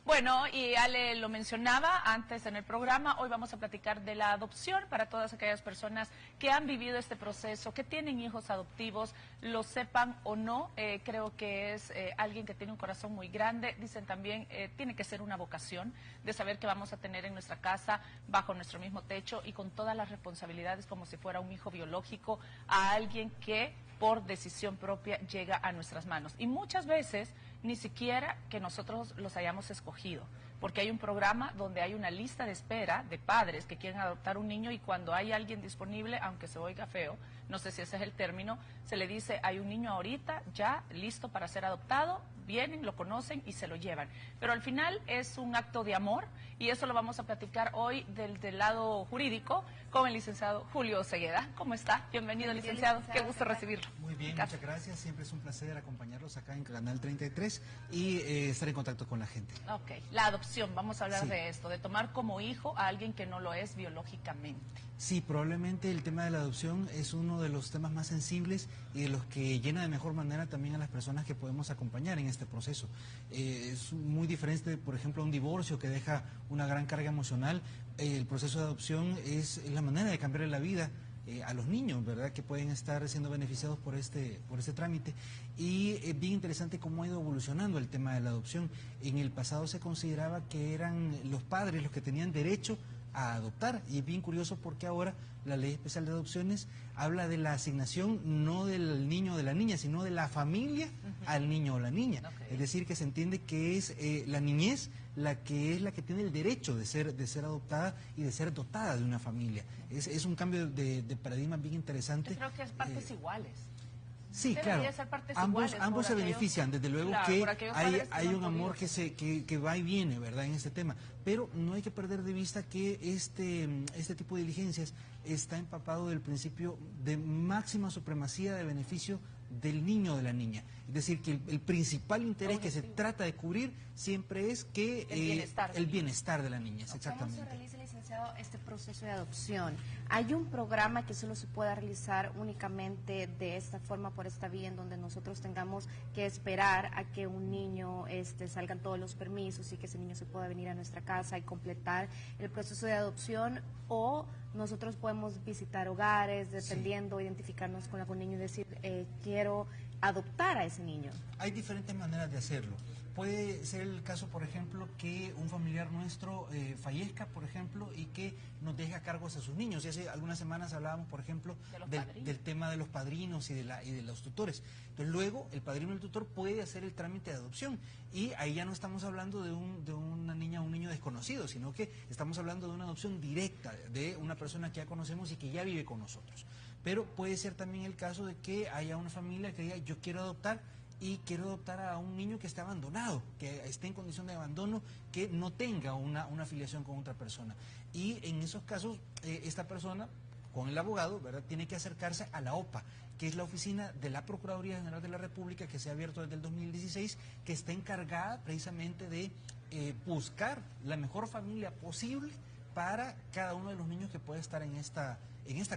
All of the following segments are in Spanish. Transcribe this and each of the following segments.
Bueno, y Ale lo mencionaba antes en el programa, hoy vamos a platicar de la adopción para todas aquellas personas que han vivido este proceso, que tienen hijos adoptivos, lo sepan o no, creo que es alguien que tiene un corazón muy grande. Dicen también, tiene que ser una vocación de saber que vamos a tener en nuestra casa, bajo nuestro mismo techo y con todas las responsabilidades como si fuera un hijo biológico, a alguien que por decisión propia llega a nuestras manos. Y muchas veces ni siquiera que nosotros los hayamos escogido, porque hay un programa donde hay una lista de espera de padres que quieren adoptar un niño y cuando hay alguien disponible, aunque se oiga feo, no sé si ese es el término, se le dice, hay un niño ahorita ya listo para ser adoptado, vienen, lo conocen y se lo llevan. Pero al final es un acto de amor y eso lo vamos a platicar hoy del lado jurídico con el licenciado Julio Cegueda. ¿Cómo está? Bienvenido, licenciado. Qué gusto recibirlo. Muy bien, muchas gracias. Siempre es un placer acompañarlos acá en Canal 33 y estar en contacto con la gente. Ok, la adopción, vamos a hablar de esto, de tomar como hijo a alguien que no lo es biológicamente. Sí, probablemente el tema de la adopción es uno de los temas más sensibles y de los que llena de mejor manera también a las personas que podemos acompañar en este proceso. Es muy diferente, por ejemplo, a un divorcio que deja una gran carga emocional. El proceso de adopción es la manera de cambiar la vida a los niños, ¿verdad?, que pueden estar siendo beneficiados por este trámite. Y es bien interesante cómo ha ido evolucionando el tema de la adopción. En el pasado se consideraba que eran los padres los que tenían derecho a adoptar, y es bien curioso porque ahora la Ley Especial de Adopciones habla de la asignación no del niño o de la niña, sino de la familia al niño o la niña. Es decir, que se entiende que es la niñez la que tiene el derecho de ser adoptada y de ser dotada de una familia. Es un cambio de paradigma bien interesante. Yo creo que es partes iguales. Sí, claro, ambos se benefician, desde luego, claro, que hay un amor que va y viene, ¿verdad?, en este tema, pero no hay que perder de vista que este tipo de diligencias está empapado del principio de máxima supremacía de beneficio del niño o de la niña. Es decir, que el principal interés que se trata de cubrir siempre es que el bienestar de la niña. Exactamente. ¿Cómo se realiza, licenciado, este proceso de adopción? ¿Hay un programa que solo se pueda realizar únicamente de esta forma, por esta vía, en donde nosotros tengamos que esperar a que un niño salgan todos los permisos y que ese niño se pueda venir a nuestra casa y completar el proceso de adopción? ¿O nosotros podemos visitar hogares, dependiendo, identificarnos con algún niño y decir, quiero adoptar a ese niño? Hay diferentes maneras de hacerlo. Puede ser el caso, por ejemplo, que un familiar nuestro fallezca, por ejemplo, y que nos deje a cargo a sus niños. Y hace algunas semanas hablábamos, por ejemplo, del tema de los padrinos y de los tutores. Entonces, luego, el padrino y el tutor puede hacer el trámite de adopción. Y ahí ya no estamos hablando de una niña o un niño desconocido, sino que estamos hablando de una adopción directa de una persona que ya conocemos y que ya vive con nosotros. Pero puede ser también el caso de que haya una familia que diga, yo quiero adoptar, y quiero adoptar a un niño que esté abandonado, que esté en condición de abandono, que no tenga una afiliación con otra persona. Y en esos casos, esta persona, con el abogado, ¿verdad?, tiene que acercarse a la OPA, que es la oficina de la Procuraduría General de la República, que se ha abierto desde el 2016, que está encargada precisamente de buscar la mejor familia posible para cada uno de los niños que puede estar en esta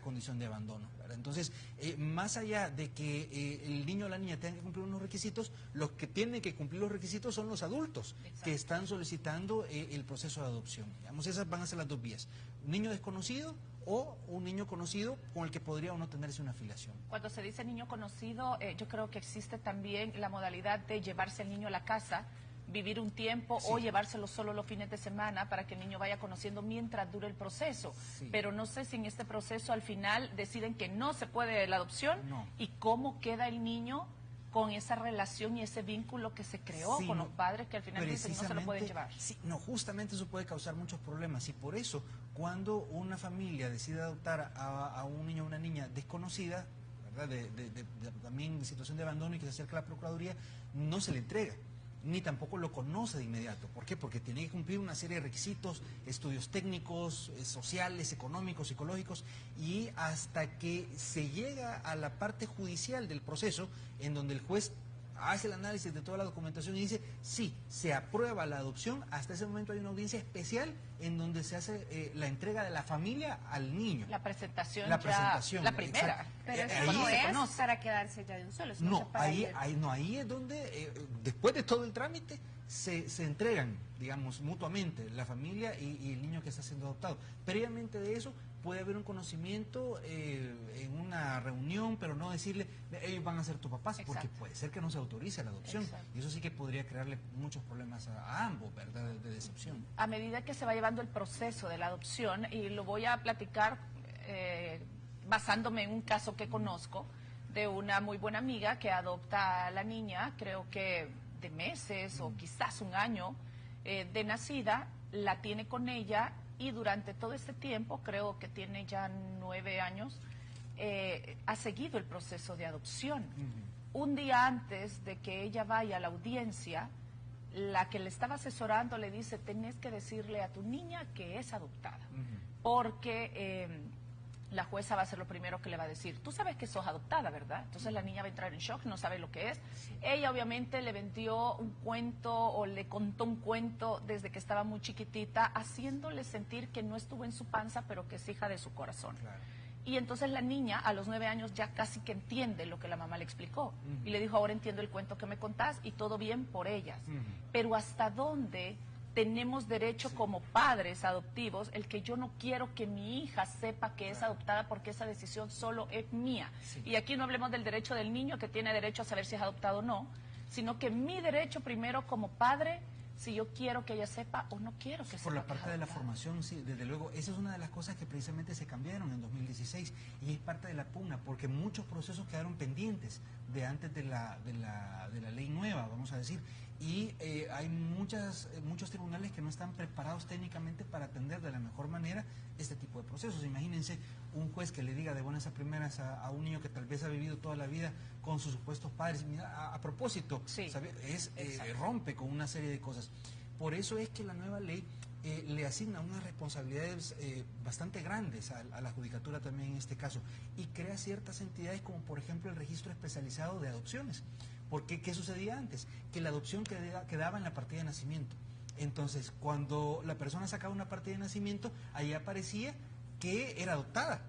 condición de abandono, ¿verdad? Entonces, más allá de que el niño o la niña tengan que cumplir unos requisitos, los que tienen que cumplir los requisitos son los adultos. Exacto. Que están solicitando el proceso de adopción. Digamos, esas van a ser las dos vías: un niño desconocido o un niño conocido con el que podría o no tenerse una afiliación. Cuando se dice niño conocido, yo creo que existe también la modalidad de llevarse al niño a la casa, vivir un tiempo, o llevárselo solo los fines de semana para que el niño vaya conociendo mientras dure el proceso. Pero no sé si en este proceso al final deciden que no se puede la adopción y cómo queda el niño con esa relación y ese vínculo que se creó con los padres, que al final dicen no se lo pueden llevar. Justamente eso puede causar muchos problemas, y por eso cuando una familia decide adoptar a un niño o una niña desconocida, ¿verdad?, también en situación de abandono, y que se acerca a la Procuraduría, no se le entrega, ni tampoco lo conoce de inmediato. ¿Por qué? Porque tiene que cumplir una serie de requisitos, estudios técnicos, sociales, económicos, psicológicos, y hasta que se llega a la parte judicial del proceso, en donde el juez hace el análisis de toda la documentación y dice, sí, se aprueba la adopción. Hasta ese momento hay una audiencia especial en donde se hace la entrega de la familia al niño. La presentación, la presentación, la primera. Exacto. Pero eso ahí no es para quedarse ya de un solo. No, ahí es donde, después de todo el trámite, se entregan, digamos, mutuamente, la familia y el niño que está siendo adoptado. Previamente de eso, puede haber un conocimiento en una reunión, pero no decirle, ellos van a ser tus papás, porque puede ser que no se autorice la adopción. Y eso sí que podría crearle muchos problemas a ambos, ¿verdad?, de decepción. A medida que se va llevando el proceso de la adopción, y lo voy a platicar basándome en un caso que conozco, de una muy buena amiga que adopta a la niña, creo que de meses o quizás un año de nacida, la tiene con ella y durante todo este tiempo, creo que tiene ya 9 años, ha seguido el proceso de adopción. Un día antes de que ella vaya a la audiencia, la que le estaba asesorando le dice, tenés que decirle a tu niña que es adoptada, porque la jueza va a ser lo primero que le va a decir, tú sabes que sos adoptada, ¿verdad? Entonces la niña va a entrar en shock, no sabe lo que es. Ella obviamente le vendió un cuento o le contó un cuento desde que estaba muy chiquitita, haciéndole sentir que no estuvo en su panza, pero que es hija de su corazón. Claro. Y entonces la niña a los 9 años ya casi que entiende lo que la mamá le explicó. Y le dijo, ahora entiendo el cuento que me contás y todo bien por ellas. Pero ¿hasta dónde tenemos derecho como padres adoptivos el que yo no quiero que mi hija sepa que es adoptada porque esa decisión solo es mía? Y aquí no hablemos del derecho del niño que tiene derecho a saber si es adoptado o no, sino que mi derecho primero como padre, si yo quiero que ella sepa o no quiero que sepa. Por la parte de la formación, sí, desde luego, esa es una de las cosas que precisamente se cambiaron en 2016 y es parte de la pugna, porque muchos procesos quedaron pendientes de antes de la ley nueva, vamos a decir, y hay muchos tribunales que no están preparados técnicamente para atender de la mejor manera este tipo de procesos. Imagínense un juez que le diga de buenas a primeras a un niño que tal vez ha vivido toda la vida con sus supuestos padres, mira, a propósito, rompe con una serie de cosas. Por eso es que la nueva ley le asigna unas responsabilidades bastante grandes a la judicatura también en este caso, y crea ciertas entidades como por ejemplo el registro especializado de adopciones. Porque ¿qué sucedía antes? Que la adopción quedaba en la partida de nacimiento. Entonces, cuando la persona sacaba una partida de nacimiento, ahí aparecía que era adoptada,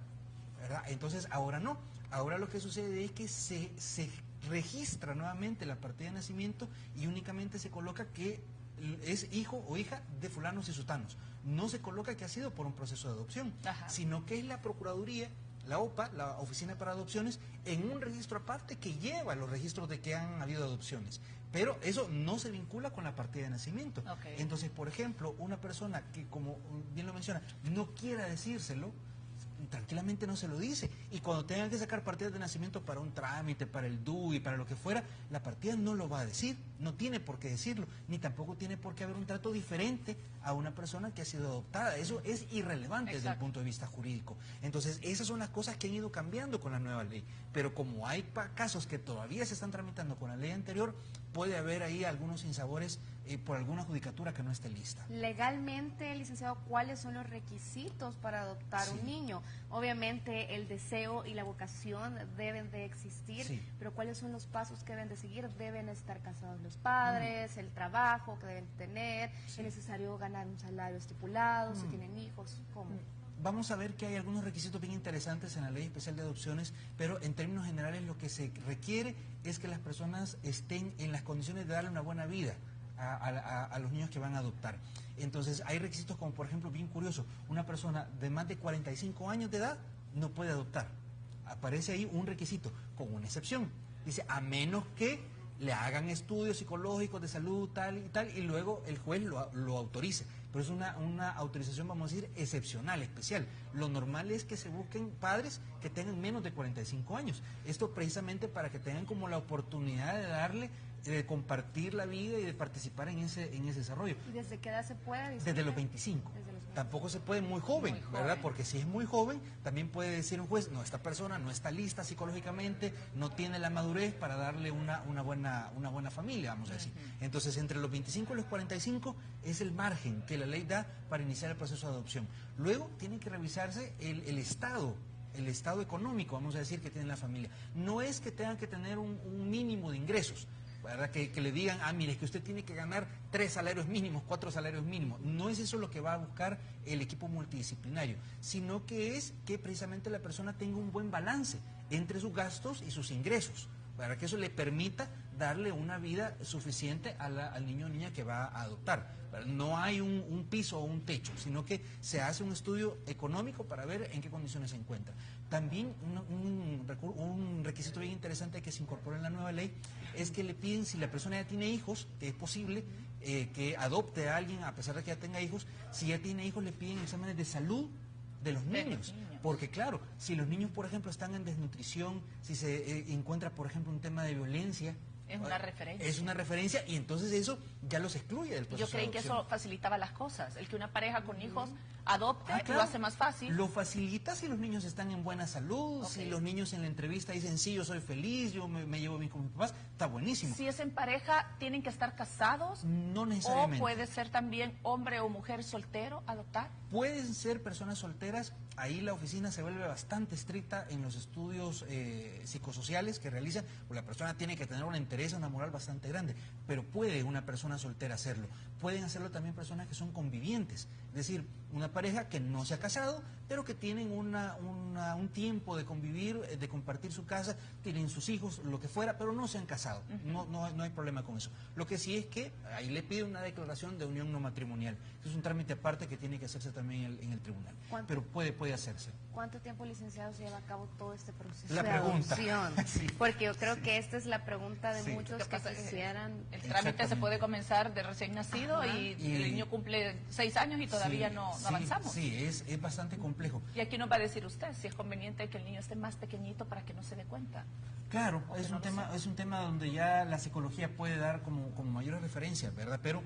¿verdad? Entonces, ahora no. Ahora lo que sucede es que se registra nuevamente la partida de nacimiento y únicamente se coloca que es hijo o hija de fulanos y sutanos. No se coloca que ha sido por un proceso de adopción, sino que es la Procuraduría, la OPA, la Oficina para Adopciones, en un registro aparte que lleva los registros de que han habido adopciones. Pero eso no se vincula con la partida de nacimiento. Entonces, por ejemplo, una persona que, como bien lo menciona, no quiera decírselo, tranquilamente no se lo dice. Y cuando tengan que sacar partidas de nacimiento para un trámite, para el DUI, para lo que fuera, la partida no lo va a decir, no tiene por qué decirlo, ni tampoco tiene por qué haber un trato diferente a una persona que ha sido adoptada. Eso es irrelevante desde el punto de vista jurídico. Entonces, esas son las cosas que han ido cambiando con la nueva ley. Pero como hay casos que todavía se están tramitando con la ley anterior, puede haber ahí algunos sinsabores por alguna judicatura que no esté lista. Legalmente, licenciado, ¿cuáles son los requisitos para adoptar un niño? Obviamente el deseo y la vocación deben de existir, pero ¿cuáles son los pasos que deben de seguir? Deben estar casados los padres, el trabajo que deben tener, es necesario ganar un salario estipulado, si tienen hijos, ¿cómo? Vamos a ver que hay algunos requisitos bien interesantes en la Ley Especial de Adopciones, pero en términos generales lo que se requiere es que las personas estén en las condiciones de darle una buena vida a los niños que van a adoptar. Entonces hay requisitos como, por ejemplo, bien curioso, una persona de más de 45 años de edad no puede adoptar. Aparece ahí un requisito, con una excepción. Dice, a menos que le hagan estudios psicológicos de salud, tal y tal, y luego el juez lo autorice. Pero es una autorización, vamos a decir, excepcional, especial. Lo normal es que se busquen padres que tengan menos de 45 años. Esto precisamente para que tengan como la oportunidad de darle, de compartir la vida y de participar en ese desarrollo. ¿Y desde qué edad se puede? Desde los 25. Tampoco se puede muy joven, ¿verdad? Porque si es muy joven, también puede decir un juez, no, esta persona no está lista psicológicamente, no tiene la madurez para darle una buena familia, vamos a decir. Entonces, entre los 25 y los 45 es el margen que la ley da para iniciar el proceso de adopción. Luego tiene que revisarse el estado económico, vamos a decir, que tiene la familia. No es que tengan que tener un mínimo de ingresos, ¿verdad? Que le digan, mire, es que usted tiene que ganar 3 salarios mínimos, 4 salarios mínimos. No es eso lo que va a buscar el equipo multidisciplinario, sino que es que precisamente la persona tenga un buen balance entre sus gastos y sus ingresos, para que eso le permita darle una vida suficiente al niño o niña que va a adoptar. No hay un piso o un techo, sino que se hace un estudio económico para ver en qué condiciones se encuentra. También un requisito bien interesante que se incorpora en la nueva ley es que le piden, si la persona ya tiene hijos, que es posible que adopte a alguien a pesar de que ya tenga hijos, si ya tiene hijos le piden exámenes de salud de los niños. Porque claro, si los niños, por ejemplo, están en desnutrición, si se encuentra, por ejemplo, un tema de violencia, es una referencia. Es una referencia y entonces eso ya los excluye del proceso. Yo creí de que adopción. eso facilitaba las cosas, el que una pareja con hijos adopte, Claro. lo hace más fácil. Lo facilita si los niños están en buena salud, si los niños en la entrevista dicen, sí, yo soy feliz, yo me llevo bien con mis papás, está buenísimo. Si es en pareja, ¿tienen que estar casados? No necesariamente. ¿O puede ser también hombre o mujer soltero adoptar? Pueden ser personas solteras, ahí la oficina se vuelve bastante estricta en los estudios psicosociales que realizan, pues la persona tiene que tener una interés, una moral bastante grande, pero puede una persona soltera hacerlo. Pueden hacerlo también personas que son convivientes, es decir, una pareja que no se ha casado, pero que tienen un tiempo de convivir, de compartir su casa, tienen sus hijos, lo que fuera, pero no se han casado. No hay problema con eso. Lo que sí es que ahí le pide una declaración de unión no matrimonial. Es un trámite aparte que tiene que hacerse también en el tribunal. Pero puede hacerse. ¿Cuánto tiempo, licenciado, se lleva a cabo todo este proceso La de pregunta. adopción? Sí. Porque yo creo que esta es la pregunta de Sí. muchos Lo que que pasa es que quisieran... El trámite se puede comenzar de recién nacido y el niño cumple 6 años y todavía no avanzamos. Sí, es bastante complejo. Y aquí nos va a decir usted si es conveniente que el niño esté más pequeñito para que no se dé cuenta. Claro, O es que un no lo tema donde ya la psicología puede dar como mayores referencias, ¿verdad? Pero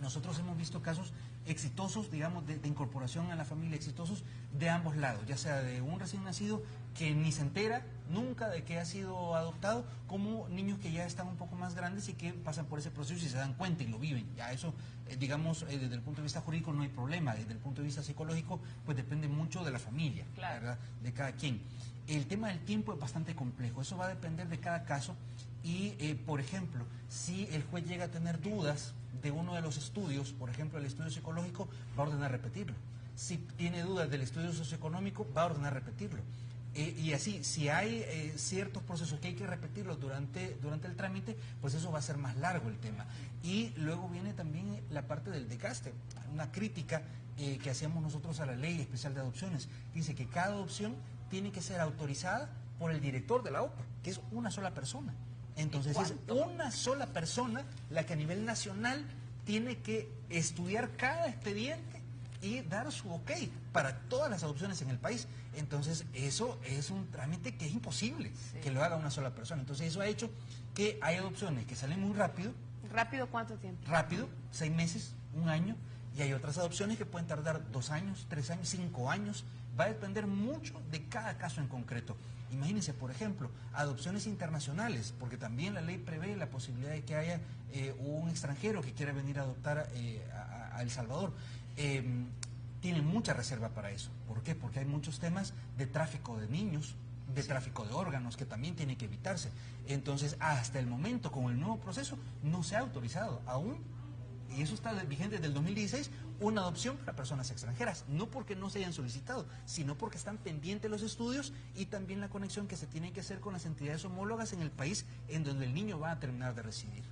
nosotros hemos visto casos exitosos, digamos, de incorporación a la familia, exitosos de ambos lados, ya sea de un recién nacido que ni se entera nunca de que ha sido adoptado, como niños que ya están un poco más grandes y que pasan por ese proceso y se dan cuenta y lo viven. Ya eso, digamos, desde el punto de vista jurídico no hay problema, desde el punto de vista psicológico, pues depende mucho de la familia, Claro. ¿verdad? De cada quien. El tema del tiempo es bastante complejo, eso va a depender de cada caso y, por ejemplo, si el juez llega a tener dudas de uno de los estudios, por ejemplo, el estudio psicológico, va a ordenar repetirlo. Si tiene dudas del estudio socioeconómico, va a ordenar repetirlo. Y así, si hay ciertos procesos que hay que repetirlos durante el trámite, pues eso va a ser más largo el tema. Y luego viene también la parte del desgaste, una crítica que hacíamos nosotros a la Ley Especial de Adopciones. Dice que cada adopción tiene que ser autorizada por el director de la OPA, que es una sola persona. Entonces es una sola persona la que a nivel nacional tiene que estudiar cada expediente y dar su ok para todas las adopciones en el país. Entonces eso es un trámite que es imposible que lo haga una sola persona. Entonces eso ha hecho que hay adopciones que salen muy rápido. ¿Rápido cuánto tiempo? Rápido, 6 meses, 1 año, y hay otras adopciones que pueden tardar 2 años, 3 años, 5 años. Va a depender mucho de cada caso en concreto. Imagínense, por ejemplo, adopciones internacionales, porque también la ley prevé la posibilidad de que haya un extranjero que quiera venir a adoptar a El Salvador. Tienen mucha reserva para eso. ¿Por qué? Porque hay muchos temas de tráfico de niños, de tráfico de órganos, que también tiene que evitarse. Entonces, hasta el momento, con el nuevo proceso, no se ha autorizado aún, y eso está vigente desde el 2016, una adopción para personas extranjeras. No porque no se hayan solicitado, sino porque están pendientes los estudios y también la conexión que se tiene que hacer con las entidades homólogas en el país en donde el niño va a terminar de residir.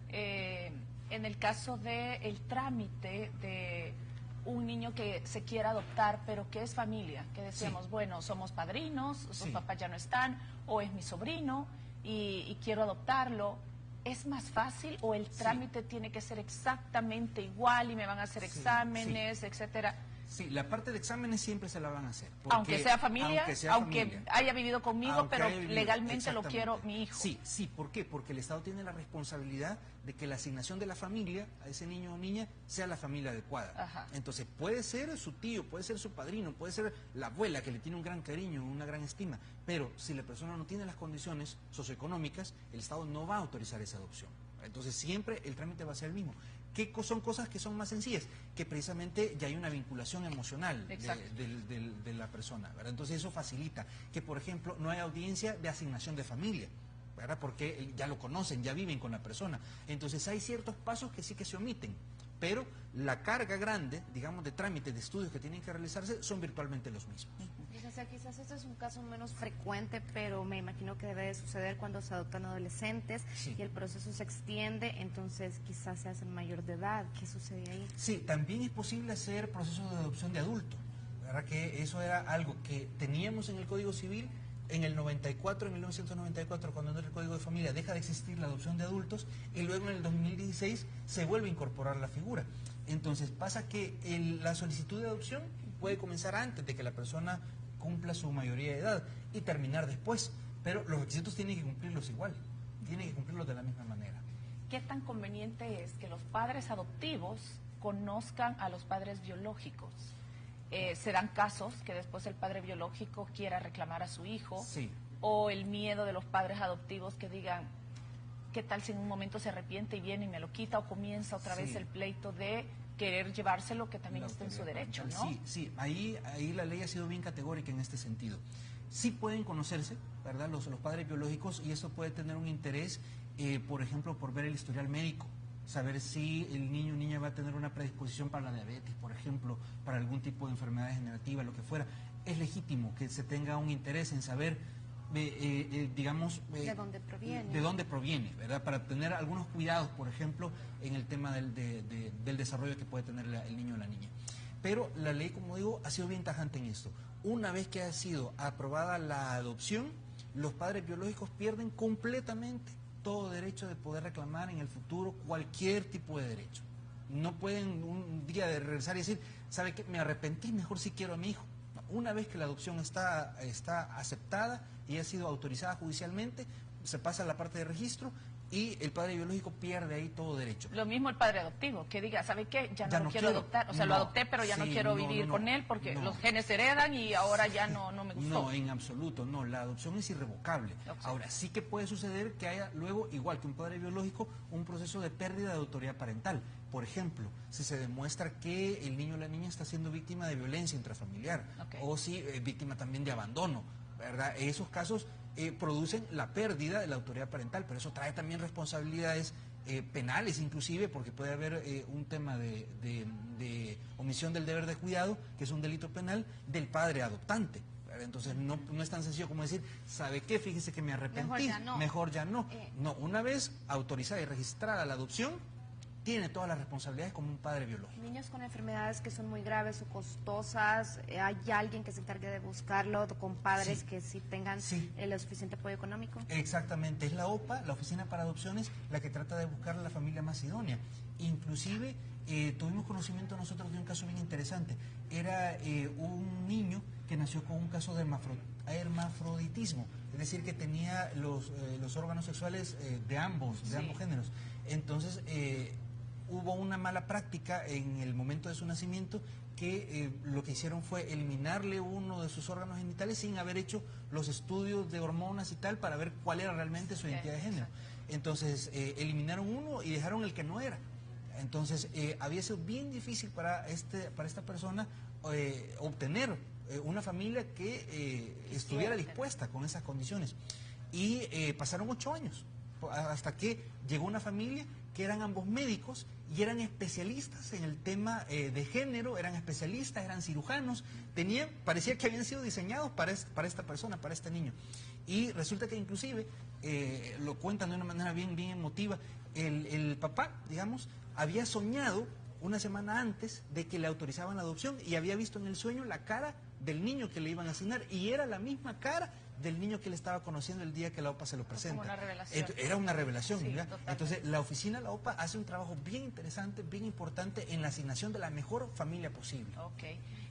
En el caso del trámite de un niño que se quiera adoptar, pero que es familia, que decíamos, bueno, somos padrinos, sus papás ya no están, o es mi sobrino y quiero adoptarlo, ¿es más fácil o el trámite tiene que ser exactamente igual y me van a hacer exámenes, etcétera? Sí, la parte de exámenes siempre se la van a hacer. Aunque sea familia, aunque familia, haya vivido conmigo, aunque pero haya vivido, legalmente lo exactamente. quiero mi hijo. Sí, ¿por qué? Porque el Estado tiene la responsabilidad de que la asignación de la familia a ese niño o niña sea la familia adecuada. Ajá. Entonces puede ser su tío, puede ser su padrino, puede ser la abuela que le tiene un gran cariño, una gran estima, pero si la persona no tiene las condiciones socioeconómicas, el Estado no va a autorizar esa adopción. Entonces siempre el trámite va a ser el mismo. ¿Qué son cosas que son más sencillas? Que precisamente ya hay una vinculación emocional de la persona, ¿verdad? Entonces eso facilita que, por ejemplo, no hay audiencia de asignación de familia. ¿verdad? Porque ya lo conocen, ya viven con la persona. Entonces hay ciertos pasos que sí que se omiten, pero la carga grande, digamos, de trámites, de estudios que tienen que realizarse son virtualmente los mismos. Quizás este es un caso menos frecuente, pero me imagino que debe de suceder cuando se adoptan adolescentes y el proceso se extiende, entonces quizás se hacen mayor de edad. ¿Qué sucede ahí? Sí, también es posible hacer procesos de adopción de adultos, ¿verdad? Que eso era algo que teníamos en el Código Civil. En el 1994, cuando entra el Código de Familia, deja de existir la adopción de adultos y luego en el 2016 se vuelve a incorporar la figura. Entonces pasa que la solicitud de adopción puede comenzar antes de que la persona cumpla su mayoría de edad y terminar después, pero los requisitos tienen que cumplirlos igual, tienen que cumplirlos de la misma manera. ¿Qué tan conveniente es que los padres adoptivos conozcan a los padres biológicos? Se dan casos que después el padre biológico quiera reclamar a su hijo, o el miedo de los padres adoptivos que digan, ¿qué tal si en un momento se arrepiente y viene y me lo quita, o comienza otra vez el pleito de querer llevárselo, que también está en su derecho, ¿no? Sí, ahí la ley ha sido bien categórica en este sentido. Sí pueden conocerse, ¿verdad?, los padres biológicos, y eso puede tener un interés, por ejemplo, por ver el historial médico, saber si el niño o niña va a tener una predisposición para la diabetes, por ejemplo, para algún tipo de enfermedad degenerativa, lo que fuera. Es legítimo que se tenga un interés en saber, digamos, de dónde proviene. De dónde proviene, ¿verdad? Para tener algunos cuidados, por ejemplo, en el tema del desarrollo que puede tener el niño o la niña. Pero la ley, como digo, ha sido bien tajante en esto. Una vez que ha sido aprobada la adopción, los padres biológicos pierden completamente todo derecho de poder reclamar en el futuro cualquier tipo de derecho. No pueden un día de regresar y decir, ¿sabe qué? Me arrepentí, mejor sí quiero a mi hijo. Una vez que la adopción está aceptada y ha sido autorizada judicialmente, se pasa a la parte de registro y el padre biológico pierde ahí todo derecho. Lo mismo el padre adoptivo, que diga, ¿sabe qué? Ya no lo quiero adoptar, o sea, lo adopté, pero ya no quiero vivir con él porque los genes se heredan y ahora ya no me gustó. No, en absoluto, no, la adopción es irrevocable. Ahora, sí que puede suceder que haya luego, igual que un padre biológico, un proceso de pérdida de autoridad parental. Por ejemplo, si se demuestra que el niño o la niña está siendo víctima de violencia intrafamiliar, o si víctima también de abandono, ¿verdad? Esos casos producen la pérdida de la autoridad parental, pero eso trae también responsabilidades penales inclusive, porque puede haber un tema de omisión del deber de cuidado, que es un delito penal del padre adoptante. Entonces no es tan sencillo como decir, ¿sabe qué? Fíjese que me arrepentí, mejor ya no. No, una vez autorizada y registrada la adopción, tiene todas las responsabilidades como un padre biológico. Niños con enfermedades que son muy graves o costosas, ¿hay alguien que se encargue de buscarlo con padres que sí tengan el suficiente apoyo económico? Exactamente, es la OPA, la Oficina para Adopciones, la que trata de buscar a la familia más idónea. Inclusive tuvimos conocimiento nosotros de un caso bien interesante. Era un niño que nació con un caso de hermafroditismo, es decir, que tenía los órganos sexuales de ambos géneros. Entonces, hubo una mala práctica en el momento de su nacimiento que lo que hicieron fue eliminarle uno de sus órganos genitales sin haber hecho los estudios de hormonas y tal para ver cuál era realmente su identidad de género. Entonces eliminaron uno y dejaron el que no era. Entonces había sido bien difícil para esta persona obtener una familia que estuviera dispuesta con esas condiciones. Y pasaron 8 años hasta que llegó una familia que eran ambos médicos y eran especialistas en el tema de género, eran especialistas, eran cirujanos, parecía que habían sido diseñados para esta persona, para este niño. Y resulta que inclusive, lo cuentan de una manera bien emotiva, el papá, digamos, había soñado una semana antes de que le autorizaban la adopción y había visto en el sueño la cara del niño que le iban a asignar y era la misma cara del niño que él estaba conociendo el día que la OPA se lo presenta. Como una revelación. Era una revelación, ¿verdad? Entonces, la oficina, la OPA, hace un trabajo bien interesante, bien importante en la asignación de la mejor familia posible. Ok.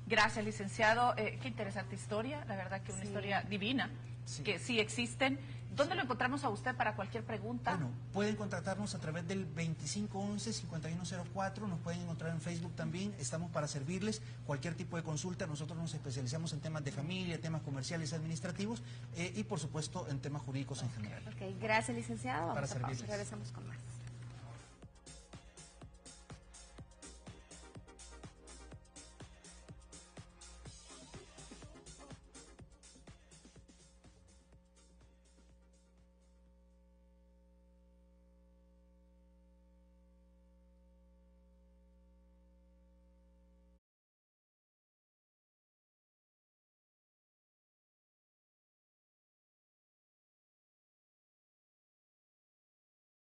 Gracias, licenciado. Qué interesante historia, la verdad que una historia divina, que sí existen. ¿Dónde lo encontramos a usted para cualquier pregunta? Bueno, pueden contactarnos a través del 2511-5104, nos pueden encontrar en Facebook también, estamos para servirles cualquier tipo de consulta, nosotros nos especializamos en temas de familia, temas comerciales, administrativos y por supuesto en temas jurídicos en general. Ok, gracias licenciado, Para servirles. Regresamos con más.